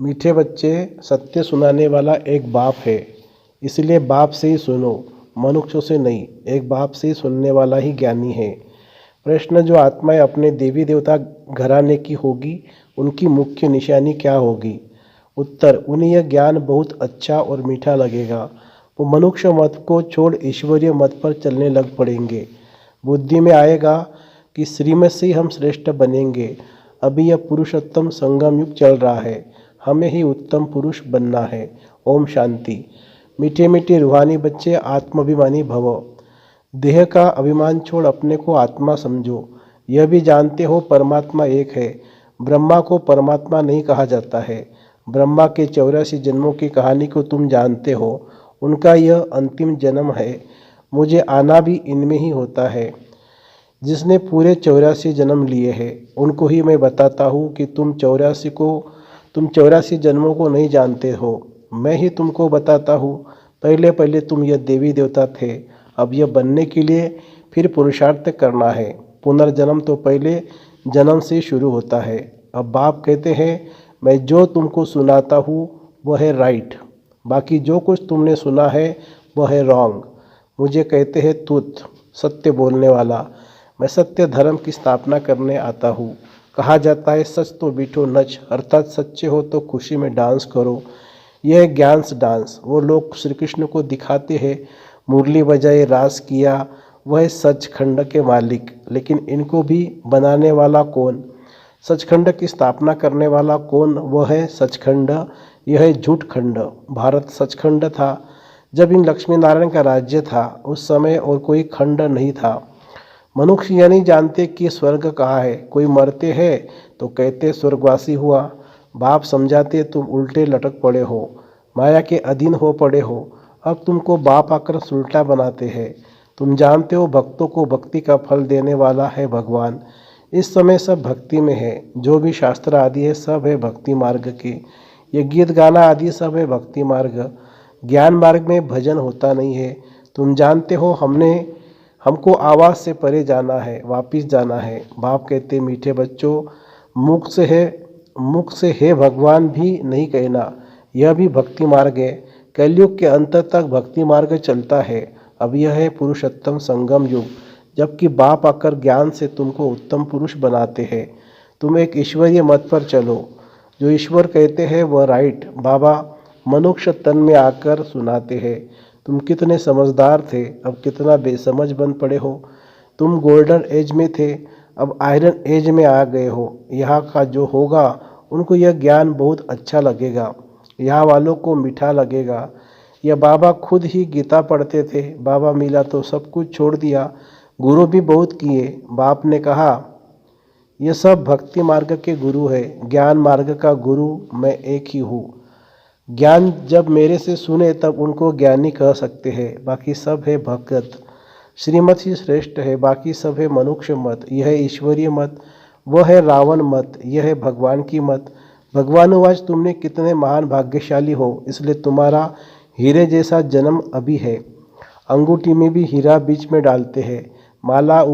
मीठे बच्चे, सत्य सुनाने वाला एक बाप है, इसलिए बाप से ही सुनो, मनुष्यों से नहीं। एक बाप से ही सुनने वाला ही ज्ञानी है। प्रश्न, जो आत्माएं अपने देवी देवता घराने की होगी, उनकी मुख्य निशानी क्या होगी? उत्तर, उन्हें यह ज्ञान बहुत अच्छा और मीठा लगेगा। वो मनुष्य मत को छोड़ ईश्वरीय मत पर चलने लग पड़ेंगे। बुद्धि में आएगा कि श्रीमत से ही हम श्रेष्ठ बनेंगे। अभी यह पुरुषोत्तम संगम युग चल रहा है, हमें ही उत्तम पुरुष बनना है। ओम शांति। मीठे मीठे रूहानी बच्चे, आत्माभिमानी भवो। देह का अभिमान छोड़ अपने को आत्मा समझो। यह भी जानते हो परमात्मा एक है। ब्रह्मा को परमात्मा नहीं कहा जाता है। ब्रह्मा के 84 जन्मों की कहानी को तुम जानते हो। उनका यह अंतिम जन्म है। मुझे आना भी इनमें ही होता है। जिसने पूरे 84 जन्म लिए हैं, उनको ही मैं बताता हूँ कि तुम 84 जन्मों को नहीं जानते हो। मैं ही तुमको बताता हूँ। पहले पहले तुम यह देवी देवता थे। अब यह बनने के लिए फिर पुरुषार्थ करना है। पुनर्जन्म तो पहले जन्म से शुरू होता है। अब बाप कहते हैं, मैं जो तुमको सुनाता हूँ वह है राइट, बाकी जो कुछ तुमने सुना है वह है रॉन्ग। मुझे कहते हैं तुत, सत्य बोलने वाला। मैं सत्य धर्म की स्थापना करने आता हूँ। कहा जाता है सच तो बीठो नच, अर्थात सच्चे हो तो खुशी में डांस करो। यह है ज्ञान्स डांस। वो लोग श्री कृष्ण को दिखाते हैं मुरली बजाए रास किया, वह है सचखंड के मालिक। लेकिन इनको भी बनाने वाला कौन? सचखंड की स्थापना करने वाला कौन? वह है सचखंड। यह है झूठ खंड। भारत सचखंड था। जब इन लक्ष्मी नारायण का राज्य था, उस समय और कोई खंड नहीं था। मनुष्य यह नहीं जानते कि स्वर्ग कहाँ है। कोई मरते हैं तो कहते स्वर्गवासी हुआ। बाप समझाते तुम उल्टे लटक पड़े हो, माया के अधीन हो पड़े हो। अब तुमको बाप आकर सुलटा बनाते हैं। तुम जानते हो भक्तों को भक्ति का फल देने वाला है भगवान। इस समय सब भक्ति में है। जो भी शास्त्र आदि है सब है भक्ति मार्ग के। ये गीत गाना आदि सब है भक्ति मार्ग। ज्ञान मार्ग में भजन होता नहीं है। तुम जानते हो हमको आवाज़ से परे जाना है, वापिस जाना है। बाप कहते मीठे बच्चों, मुख से है भगवान भी नहीं कहना। यह भी भक्ति मार्ग है। कलयुग के अंत तक भक्ति मार्ग चलता है। अब यह है पुरुषोत्तम संगम युग, जबकि बाप आकर ज्ञान से तुमको उत्तम पुरुष बनाते हैं। तुम एक ईश्वरीय मत पर चलो। जो ईश्वर कहते हैं वह राइट। बाबा मनुष्य तन में आकर सुनाते हैं। तुम कितने समझदार थे, अब कितना बेसमझ बन पड़े हो। तुम गोल्डन एज में थे, अब आयरन एज में आ गए हो। यहाँ का जो होगा उनको यह ज्ञान बहुत अच्छा लगेगा, यहाँ वालों को मीठा लगेगा। यह बाबा खुद ही गीता पढ़ते थे। बाबा मिला तो सब कुछ छोड़ दिया। गुरु भी बहुत किए। बाप ने कहा यह सब भक्ति मार्ग के गुरु है, ज्ञान मार्ग का गुरु मैं एक ही हूँ। ज्ञान जब मेरे से सुने तब उनको ज्ञानी कह सकते हैं, बाकी सब है भगत। श्रीमत ही श्रेष्ठ है, बाकी सब है मनुष्य मत। यह है ईश्वरीय मत, वह है रावण मत, यह है भगवान की मत। भगवानुवाच, तुमने कितने महान भाग्यशाली हो, इसलिए तुम्हारा हीरे जैसा जन्म अभी है। अंगूठी में भी हीरा बीच में डालते हैं। माला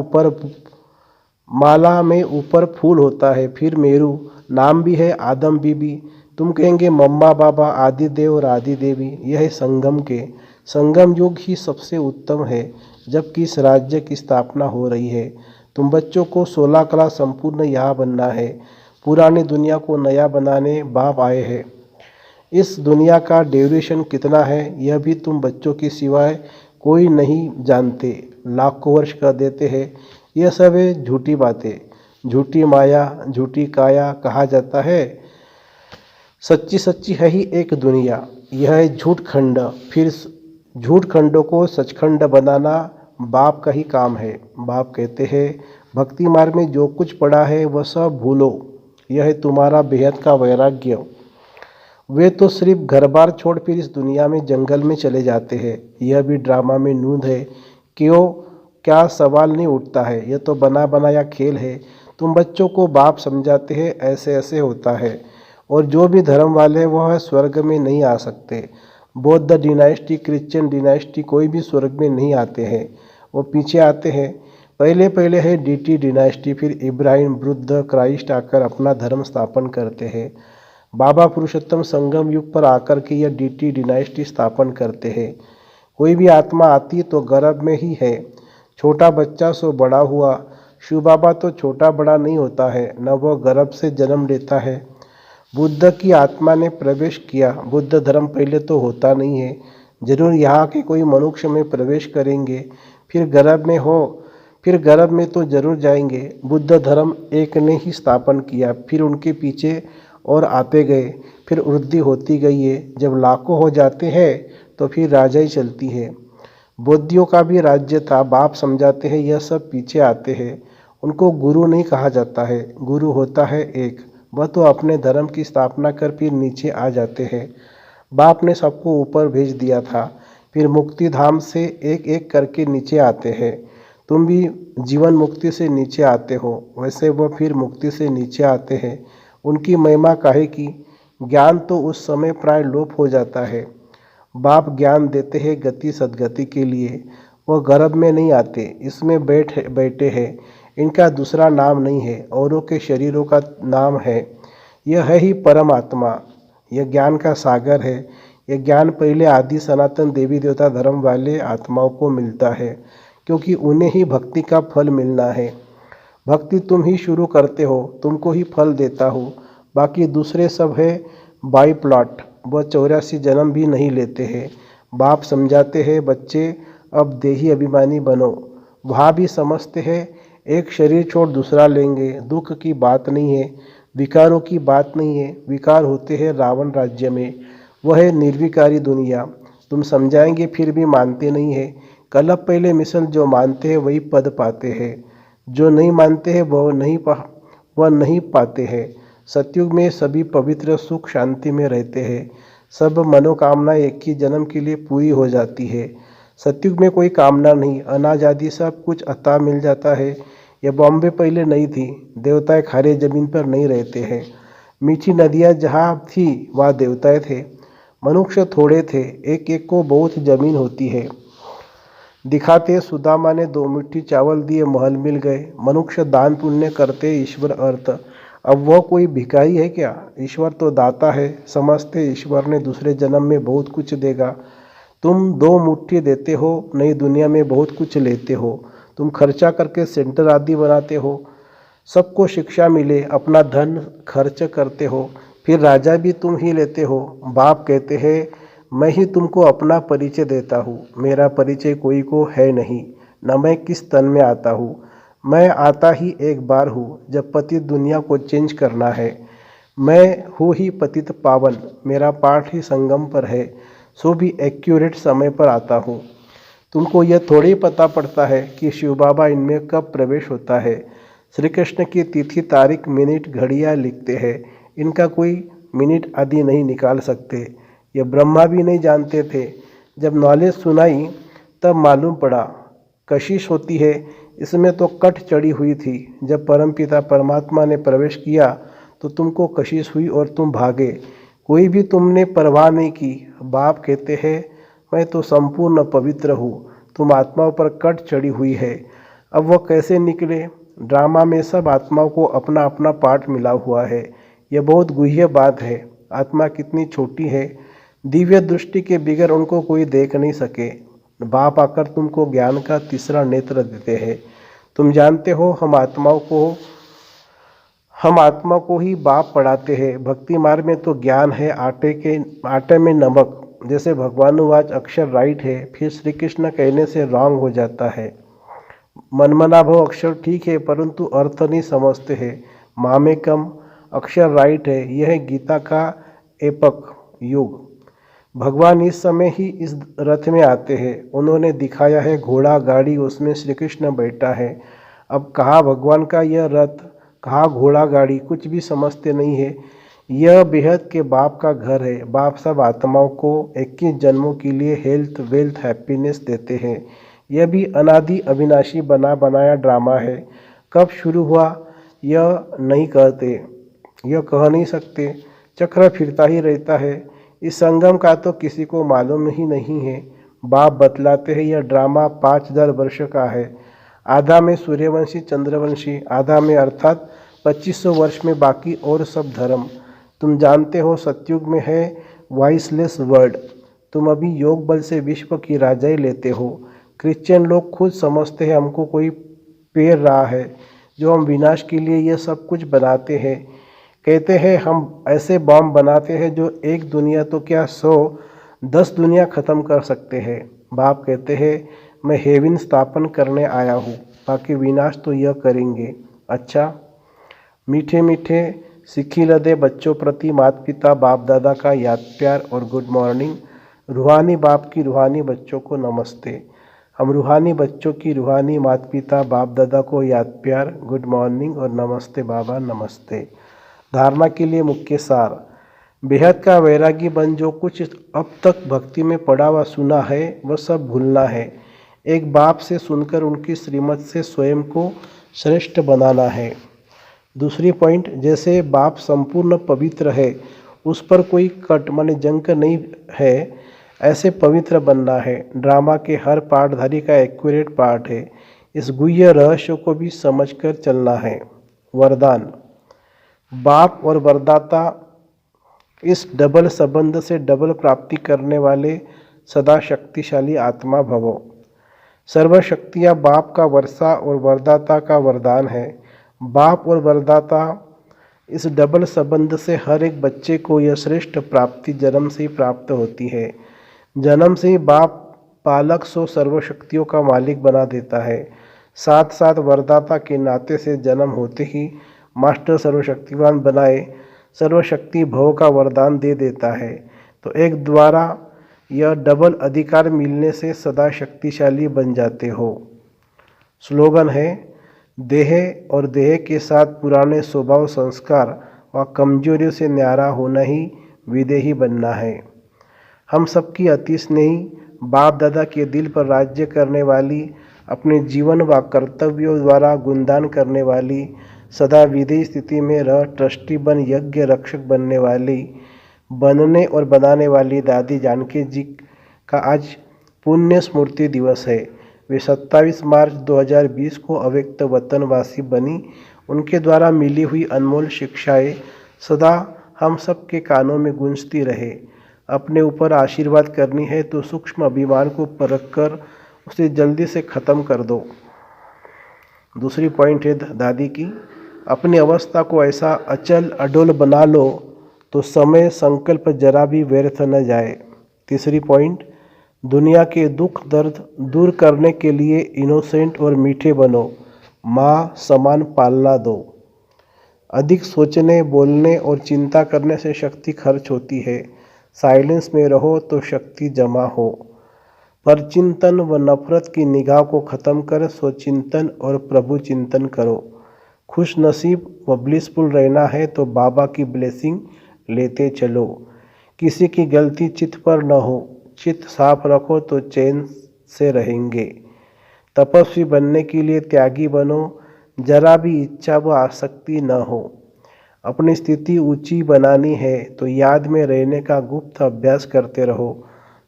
में ऊपर फूल होता है, फिर मेरू। नाम भी है आदम बीबी। तुम कहेंगे मम्मा बाबा आदि देव और आदि देवी। यह है संगम युग ही सबसे उत्तम है, जबकि इस राज्य की स्थापना हो रही है। तुम बच्चों को 16 कला संपूर्ण यहाँ बनना है। पुरानी दुनिया को नया बनाने बाप आए हैं। इस दुनिया का ड्यूरेशन कितना है यह भी तुम बच्चों के सिवाय कोई नहीं जानते। लाखों वर्ष कर देते हैं। यह सब है झूठी बातें, झूठी माया, झूठी काया। कहा जाता है सच्ची सच्ची है ही एक दुनिया। यह है झूठ खंड। फिर झूठ खंडों को सचखंड बनाना बाप का ही काम है। बाप कहते हैं भक्ति मार्ग में जो कुछ पड़ा है वह सब भूलो। यह है तुम्हारा बेहद का वैराग्य। वे तो सिर्फ घर बार छोड़ फिर इस दुनिया में जंगल में चले जाते हैं। यह भी ड्रामा में नूंद है। क्यों, क्या सवाल नहीं उठता है? यह तो बना बनाया खेल है। तुम बच्चों को बाप समझाते हैं ऐसे ऐसे होता है। और जो भी धर्म वाले वह स्वर्ग में नहीं आ सकते। बौद्ध डिनाइस्टी, क्रिश्चियन डिनाइस्टी, कोई भी स्वर्ग में नहीं आते हैं, वो पीछे आते हैं। पहले पहले है डीटी डिनाइस्टी, फिर इब्राहिम, बुद्ध, क्राइस्ट आकर अपना धर्म स्थापन करते हैं। बाबा पुरुषोत्तम संगम युग पर आकर के यह डीटी डिनाइस्टी स्थापन करते हैं। कोई भी आत्मा आती तो गर्भ में ही है, छोटा बच्चा सो बड़ा हुआ। शिव बाबा तो छोटा बड़ा नहीं होता है, न वह गर्भ से जन्म लेता है। बुद्ध की आत्मा ने प्रवेश किया। बुद्ध धर्म पहले तो होता नहीं है, जरूर यहाँ के कोई मनुष्य में प्रवेश करेंगे, फिर गर्भ में तो जरूर जाएंगे। बुद्ध धर्म एक ने ही स्थापन किया, फिर उनके पीछे और आते गए, फिर वृद्धि होती गई है। जब लाखों हो जाते हैं तो फिर राजाई चलती है। बौद्धियों का भी राज्य था। बाप समझाते हैं यह सब पीछे आते हैं। उनको गुरु नहीं कहा जाता है, गुरु होता है एक, वह तो अपने धर्म की स्थापना कर फिर नीचे आ जाते हैं। बाप ने सबको ऊपर भेज दिया था, फिर मुक्ति धाम से एक एक करके नीचे आते हैं। तुम भी जीवन मुक्ति से नीचे आते हो, वैसे वह फिर मुक्ति से नीचे आते हैं। उनकी महिमा काहे की? ज्ञान तो उस समय प्राय लोप हो जाता है। बाप ज्ञान देते हैं गति सद्गति के लिए। वह गर्भ में नहीं आते, इसमें बैठे हैं। इनका दूसरा नाम नहीं है, औरों के शरीरों का नाम है। यह है ही परमात्मा। यह ज्ञान का सागर है। यह ज्ञान पहले आदि सनातन देवी देवता धर्म वाले आत्माओं को मिलता है, क्योंकि उन्हें ही भक्ति का फल मिलना है। भक्ति तुम ही शुरू करते हो, तुमको ही फल देता हो। बाकी दूसरे सब है बाई प्लॉट। वह 84 जन्म भी नहीं लेते हैं। बाप समझाते हैं बच्चे अब देही अभिमानी बनो। वहाँ भी समझते हैं एक शरीर छोड़ दूसरा लेंगे, दुख की बात नहीं है, विकारों की बात नहीं है। विकार होते हैं रावण राज्य में, वह है निर्विकारी दुनिया। तुम समझाएंगे फिर भी मानते नहीं है। कलप पहले मिसल जो मानते हैं वही पद पाते हैं, जो नहीं मानते हैं वह नहीं पाते हैं। सतयुग में सभी पवित्र सुख शांति में रहते हैं। सब मनोकामना एक ही जन्म के लिए पूरी हो जाती है। सतयुग में कोई कामना नहीं, अनाज आदि सब कुछ अता मिल जाता है। यह बॉम्बे पहले नहीं थी। देवताएं खारे जमीन पर नहीं रहते हैं। मीठी नदियाँ जहाँ थी वहाँ देवताएं थे। मनुष्य थोड़े थे, एक एक को बहुत जमीन होती है। दिखाते सुदामा ने 2 मुट्ठी चावल दिए, महल मिल गए। मनुष्य दान पुण्य करते, ईश्वर अर्थ। अब वह कोई भिखारी है क्या? ईश्वर तो दाता है। समझते ईश्वर ने दूसरे जन्म में बहुत कुछ देगा। तुम 2 मुट्ठी देते हो, नई दुनिया में बहुत कुछ लेते हो। तुम खर्चा करके सेंटर आदि बनाते हो, सबको शिक्षा मिले, अपना धन खर्च करते हो, फिर राजा भी तुम ही लेते हो। बाप कहते हैं मैं ही तुमको अपना परिचय देता हूँ। मेरा परिचय कोई को है नहीं, न मैं किस तन में आता हूँ। मैं आता ही एक बार हूँ, जब पतित दुनिया को चेंज करना है। मैं हूँ ही पतित पावन, मेरा पाठ ही संगम पर है, सो भी एक्यूरेट समय पर आता हूँ। तुमको यह थोड़ी पता पड़ता है कि शिव बाबा इनमें कब प्रवेश होता है। श्री कृष्ण की तिथि तारीख मिनट घड़ियाँ लिखते हैं, इनका कोई मिनट आदि नहीं निकाल सकते। यह ब्रह्मा भी नहीं जानते थे। जब नॉलेज सुनाई तब मालूम पड़ा कशिश होती है, इसमें तो कट चढ़ी हुई थी। जब परमपिता परमात्मा ने प्रवेश किया तो तुमको कशिश हुई और तुम भागे। कोई भी तुमने परवाह नहीं की। बाप कहते हैं मैं तो संपूर्ण पवित्र हूँ, तुम आत्माओं पर कट चढ़ी हुई है। अब वह कैसे निकले? ड्रामा में सब आत्माओं को अपना अपना पार्ट मिला हुआ है। यह बहुत गुह्य बात है। आत्मा कितनी छोटी है, दिव्य दृष्टि के बगैर उनको कोई देख नहीं सके। बाप आकर तुमको ज्ञान का तीसरा नेत्र देते हैं। तुम जानते हो हम आत्मा को ही बाप पढ़ाते हैं। भक्ति मार्ग में तो ज्ञान है आटे में नमक। जैसे भगवानुवाच अक्षर राइट है, फिर श्री कृष्ण कहने से रॉन्ग हो जाता है। मनमना भव अक्षर ठीक है, परंतु अर्थ नहीं समझते हैं। मामेकम अक्षर राइट है, यह है गीता का एपक युग। भगवान इस समय ही इस रथ में आते हैं। उन्होंने दिखाया है घोड़ा गाड़ी, उसमें श्री कृष्ण बैठा है। अब कहाँ भगवान का यह रथ, कहाँ घोड़ा गाड़ी, कुछ भी समझते नहीं है। यह बेहद के बाप का घर है। बाप सब आत्माओं को 21 जन्मों के लिए हेल्थ वेल्थ हैप्पीनेस देते हैं। यह भी अनादि अविनाशी बना बनाया ड्रामा है। कब शुरू हुआ यह नहीं कहते, यह कह नहीं सकते। चक्र फिरता ही रहता है। इस संगम का तो किसी को मालूम ही नहीं है। बाप बतलाते हैं यह ड्रामा 5000 वर्ष का है। आधा में सूर्यवंशी चंद्रवंशी, आधा में अर्थात 2500 वर्ष में बाकी और सब धर्म। तुम जानते हो सतयुग में है वॉइसलेस वर्ड। तुम अभी योग बल से विश्व की राजाई लेते हो। क्रिश्चियन लोग खुद समझते हैं हमको कोई पेर रहा है, जो हम विनाश के लिए ये सब कुछ बनाते हैं। कहते हैं हम ऐसे बॉम्ब बनाते हैं जो एक दुनिया तो क्या 10 दुनिया ख़त्म कर सकते हैं। बाप कहते हैं मैं हेवन स्थापन करने आया हूँ, बाकी विनाश तो यह करेंगे। अच्छा, मीठे मीठे सिखिलदे बच्चों प्रति माता पिता बाप दादा का याद प्यार और गुड मॉर्निंग। रूहानी बाप की रूहानी बच्चों को नमस्ते। हम रूहानी बच्चों की रूहानी माता पिता बाप दादा को याद प्यार, गुड मॉर्निंग और नमस्ते बाबा नमस्ते। धारणा के लिए मुख्य सार। बेहद का वैरागी बन जो कुछ अब तक भक्ति में पढ़ा हुआ सुना है वह सब भूलना है। एक बाप से सुनकर उनकी श्रीमत से स्वयं को श्रेष्ठ बनाना है। दूसरी पॉइंट, जैसे बाप संपूर्ण पवित्र है, उस पर कोई कट माने जंक नहीं है, ऐसे पवित्र बनना है। ड्रामा के हर पार्टधारी का एक्यूरेट पार्ट है। इस गुह्य रहस्य को भी समझकर चलना है। वरदान। बाप और वरदाता इस डबल संबंध से डबल प्राप्ति करने वाले सदा शक्तिशाली आत्मा भवो। सर्वशक्तियाँ बाप का वर्षा और वरदाता का वरदान है। बाप और वरदाता इस डबल संबंध से हर एक बच्चे को यह श्रेष्ठ प्राप्ति जन्म से ही प्राप्त होती है। जन्म से ही बाप पालक सो सर्वशक्तियों का मालिक बना देता है। साथ साथ वरदाता के नाते से जन्म होते ही मास्टर सर्वशक्तिवान बनाए सर्वशक्ति भव का वरदान दे देता है। तो एक द्वारा यह डबल अधिकार मिलने से सदा शक्तिशाली बन जाते हो। स्लोगन है, देह और देह के साथ पुराने स्वभाव संस्कार व कमजोरियों से न्यारा होना ही विदेही बनना है। हम सबकी अति स्नेही बाप दादा के दिल पर राज्य करने वाली, अपने जीवन व कर्तव्यों द्वारा गुणदान करने वाली, सदा विदेही स्थिति में रह ट्रस्टी बन यज्ञ रक्षक बनने और बनाने वाली दादी जानकी जी का आज पुण्य स्मृति दिवस है। वे 27 मार्च 2020 को अव्यक्त वतनवासी बनी। उनके द्वारा मिली हुई अनमोल शिक्षाएं सदा हम सब के कानों में गूंजती रहे। अपने ऊपर आशीर्वाद करनी है तो सूक्ष्म अभिमान को परख कर उसे जल्दी से ख़त्म कर दो। दूसरी पॉइंट है दादी की, अपनी अवस्था को ऐसा अचल अडोल बना लो तो समय संकल्प जरा भी व्यर्थ न जाए। तीसरी पॉइंट, दुनिया के दुख दर्द दूर करने के लिए इनोसेंट और मीठे बनो, माँ समान पालना दो। अधिक सोचने बोलने और चिंता करने से शक्ति खर्च होती है। साइलेंस में रहो तो शक्ति जमा हो। पर चिंतन व नफरत की निगाह को ख़त्म कर स्वचिंतन और प्रभु चिंतन करो। खुश नसीब व ब्लिसफुल रहना है तो बाबा की ब्लेसिंग लेते चलो। किसी की गलती चित्त पर न हो, चित्त साफ रखो तो चैन से रहेंगे। तपस्वी बनने के लिए त्यागी बनो, जरा भी इच्छा व आसक्ति न हो। अपनी स्थिति ऊंची बनानी है तो याद में रहने का गुप्त अभ्यास करते रहो।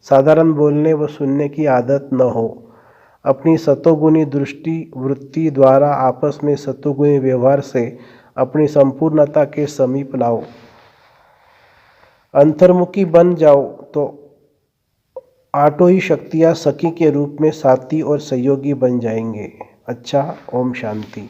साधारण बोलने व सुनने की आदत न हो। अपनी सतोगुणी दृष्टि वृत्ति द्वारा आपस में सतोगुणी व्यवहार से अपनी संपूर्णता के समीप लाओ। अंतर्मुखी बन जाओ तो आठों ही शक्तियाँ सखी के रूप में साथी और सहयोगी बन जाएंगे। अच्छा, ओम शांति।